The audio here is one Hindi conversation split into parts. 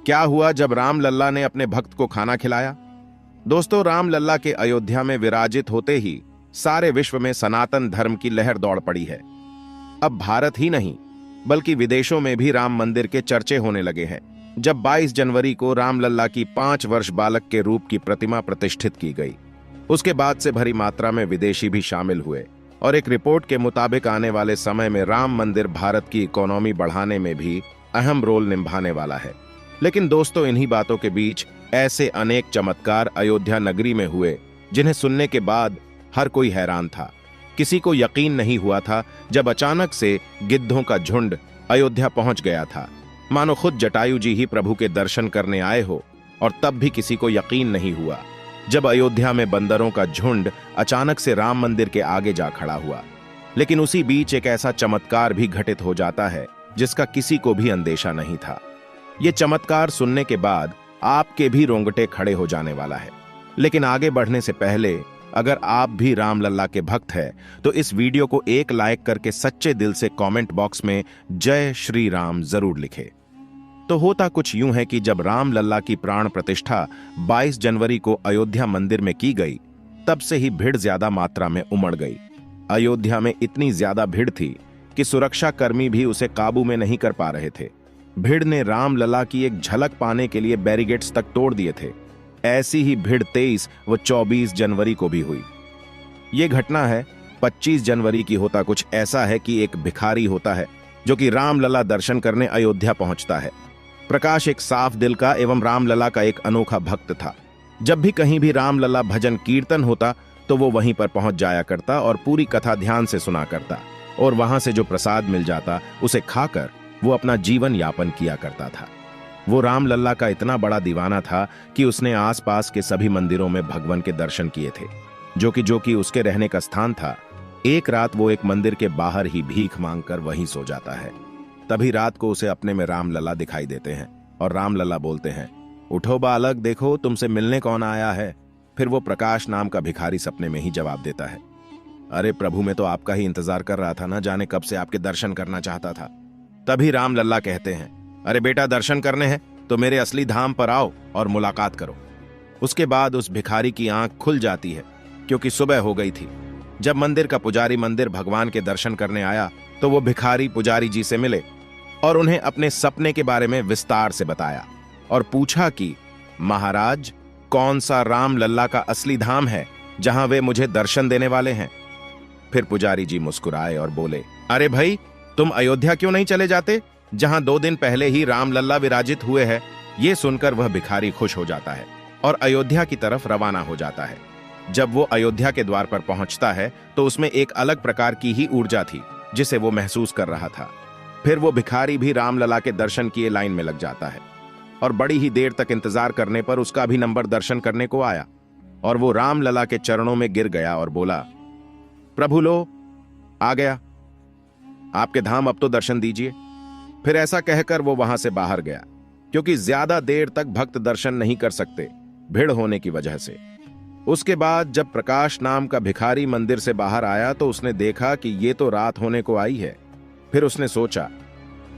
क्या हुआ जब राम लल्ला ने अपने भक्त को खाना खिलाया? दोस्तों, राम लल्ला के अयोध्या में विराजित होते ही सारे विश्व में सनातन धर्म की लहर दौड़ पड़ी है। अब भारत ही नहीं बल्कि विदेशों में भी राम मंदिर के चर्चे होने लगे हैं। जब 22 जनवरी को राम लल्ला की 5 वर्ष बालक के रूप की प्रतिमा प्रतिष्ठित की गई, उसके बाद से भरी मात्रा में विदेशी भी शामिल हुए और एक रिपोर्ट के मुताबिक आने वाले समय में राम मंदिर भारत की इकोनॉमी बढ़ाने में भी अहम रोल निभाने वाला है। लेकिन दोस्तों, इन्हीं बातों के बीच ऐसे अनेक चमत्कार अयोध्या नगरी में हुए जिन्हें सुनने के बाद हर कोई हैरान था। किसी को यकीन नहीं हुआ था जब अचानक से गिद्धों का झुंड अयोध्या पहुंच गया था, मानो खुद जटायु जी ही प्रभु के दर्शन करने आए हो। और तब भी किसी को यकीन नहीं हुआ जब अयोध्या में बंदरों का झुंड अचानक से राम मंदिर के आगे जा खड़ा हुआ। लेकिन उसी बीच एक ऐसा चमत्कार भी घटित हो जाता है जिसका किसी को भी अंदेशा नहीं था। यह चमत्कार सुनने के बाद आपके भी रोंगटे खड़े हो जाने वाला है। लेकिन आगे बढ़ने से पहले अगर आप भी राम लल्ला के भक्त हैं तो इस वीडियो को एक लाइक करके सच्चे दिल से कमेंट बॉक्स में जय श्री राम जरूर लिखें। तो होता कुछ यूं है कि जब राम लल्ला की प्राण प्रतिष्ठा 22 जनवरी को अयोध्या मंदिर में की गई, तब से ही भीड़ ज्यादा मात्रा में उमड़ गई। अयोध्या में इतनी ज्यादा भीड़ थी कि सुरक्षा कर्मी भी उसे काबू में नहीं कर पा रहे थे। भीड़ ने राम लल्ला की एक झलक पाने के लिए बैरिकेड्स तक तोड़ दिए थे। ऐसी ही भीड़ 23 व 24 जनवरी को भी हुई। यह घटना है 25 जनवरी की। होता कुछ ऐसा है कि एक भिखारी होता है जो कि राम लल्ला दर्शन करने अयोध्या पहुंचता है। प्रकाश एक साफ दिल का एवं राम लल्ला का एक अनोखा भक्त था। जब भी कहीं भी राम लल्ला भजन कीर्तन होता तो वो वहीं पर पहुंच जाया करता और पूरी कथा ध्यान से सुना करता, और वहां से जो प्रसाद मिल जाता उसे खाकर वो अपना जीवन यापन किया करता था। वो राम लल्ला का इतना बड़ा दीवाना था कि उसने आसपास के सभी मंदिरों में भगवान के दर्शन किए थे, जो कि उसके रहने का स्थान था। एक रात वो एक मंदिर के बाहर ही भीख मांगकर वहीं सो जाता है। तभी रात को उसे अपने में राम लल्ला दिखाई देते हैं और राम लल्ला बोलते हैं, उठो बालक, देखो तुमसे मिलने कौन आया है। फिर वो प्रकाश नाम का भिखारी सपने में ही जवाब देता है, अरे प्रभु, मैं तो आपका ही इंतजार कर रहा था, ना जाने कब से आपके दर्शन करना चाहता था। तभी राम लल्ला कहते हैं, अरे बेटा, दर्शन करने हैं तो मेरे असली धाम पर आओ और मुलाकात करो। उसके बाद उस भिखारी की आंख खुल जाती है क्योंकि सुबह हो गई थी। जब मंदिर का पुजारी मंदिर भगवान के दर्शन करने आया तो वो भिखारी पुजारी जी से मिले और उन्हें अपने सपने के बारे में विस्तार से बताया और पूछा कि महाराज, कौन सा राम लल्ला का असली धाम है जहां वे मुझे दर्शन देने वाले हैं। फिर पुजारी जी मुस्कुराए और बोले, अरे भाई, तुम अयोध्या क्यों नहीं चले जाते जहां 2 दिन पहले ही राम लल्ला विराजित हुए हैं। ये सुनकर वह भिखारी खुश हो जाता है और अयोध्या की तरफ रवाना हो जाता है। जब वो अयोध्या के द्वार पर पहुंचता है तो उसमें एक अलग प्रकार की ही ऊर्जा थी जिसे वो महसूस कर रहा था। फिर वो भिखारी भी राम लल्ला के दर्शन किए लाइन में लग जाता है और बड़ी ही देर तक इंतजार करने पर उसका भी नंबर दर्शन करने को आया और वो राम लल्ला के चरणों में गिर गया और बोला, प्रभु लो, आ गया आपके धाम, अब तो दर्शन दीजिए। फिर ऐसा कहकर वो वहां से बाहर गया क्योंकि ज्यादा देर तक भक्त दर्शन नहीं कर सकते भीड़ होने की वजह से। उसके बाद जब प्रकाश नाम का भिखारी मंदिर से बाहर आया तो उसने देखा कि ये तो रात होने को आई है। फिर उसने सोचा,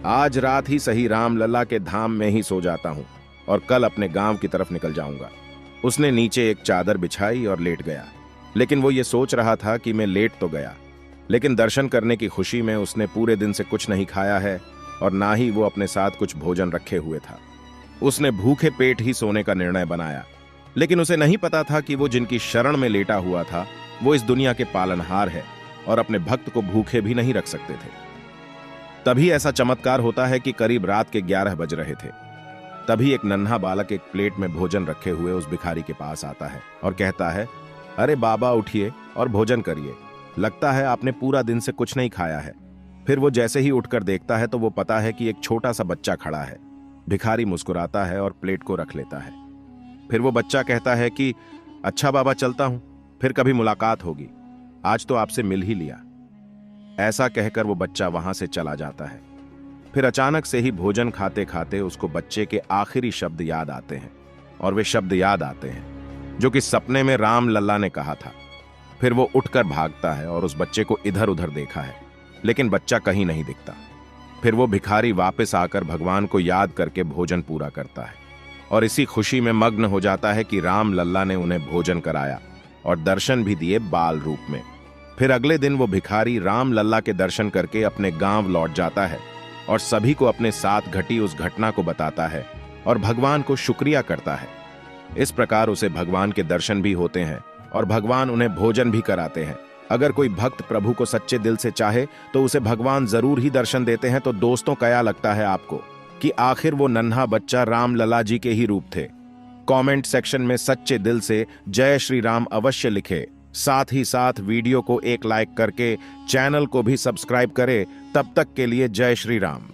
आज रात ही सही राम लल्ला के धाम में ही सो जाता हूं और कल अपने गांव की तरफ निकल जाऊंगा। उसने नीचे एक चादर बिछाई और लेट गया। लेकिन वो ये सोच रहा था कि मैं लेट तो गया, लेकिन दर्शन करने की खुशी में उसने पूरे दिन से कुछ नहीं खाया है और ना ही वो अपने साथ कुछ भोजन रखे हुए था। उसने भूखे पेट ही सोने का निर्णय बनाया। लेकिन उसे नहीं पता था कि वो जिनकी शरण में लेटा हुआ था वो इस दुनिया के पालनहार है और अपने भक्त को भूखे भी नहीं रख सकते थे। तभी ऐसा चमत्कार होता है कि करीब रात के 11 बज रहे थे। तभी एक नन्हा बालक एक प्लेट में भोजन रखे हुए उस भिखारी के पास आता है और कहता है, अरे बाबा, उठिए और भोजन करिए, लगता है आपने पूरा दिन से कुछ नहीं खाया है। फिर वो जैसे ही उठकर देखता है तो वो पता है कि एक छोटा सा बच्चा खड़ा है। भिखारी मुस्कुराता है और प्लेट को रख लेता है। फिर वो बच्चा कहता है कि अच्छा बाबा, चलता हूं, फिर कभी मुलाकात होगी, आज तो आपसे मिल ही लिया। ऐसा कहकर वो बच्चा वहां से चला जाता है। फिर अचानक से ही भोजन खाते खाते उसको बच्चे के आखिरी शब्द याद आते हैं और वे शब्द याद आते हैं जो कि सपने में राम लल्ला ने कहा था। फिर वो उठकर भागता है और उस बच्चे को इधर उधर देखा है, लेकिन बच्चा कहीं नहीं दिखता। फिर वो भिखारी वापस आकर भगवान को याद करके भोजन पूरा करता है और इसी खुशी में मग्न हो जाता है कि राम लल्ला ने उन्हें भोजन कराया और दर्शन भी दिए बाल रूप में। फिर अगले दिन वो भिखारी राम लल्ला के दर्शन करके अपने गांव लौट जाता है और सभी को अपने साथ घटी उस घटना को बताता है और भगवान को शुक्रिया करता है। इस प्रकार उसे भगवान के दर्शन भी होते हैं और भगवान उन्हें भोजन भी कराते हैं। अगर कोई भक्त प्रभु को सच्चे दिल से चाहे तो उसे भगवान जरूर ही दर्शन देते हैं। तो दोस्तों, क्या लगता है आपको कि आखिर वो नन्हा बच्चा राम लला जी के ही रूप थे? कमेंट सेक्शन में सच्चे दिल से जय श्री राम अवश्य लिखे। साथ ही साथ वीडियो को एक लाइक करके चैनल को भी सब्सक्राइब करें। तब तक के लिए जय श्री राम।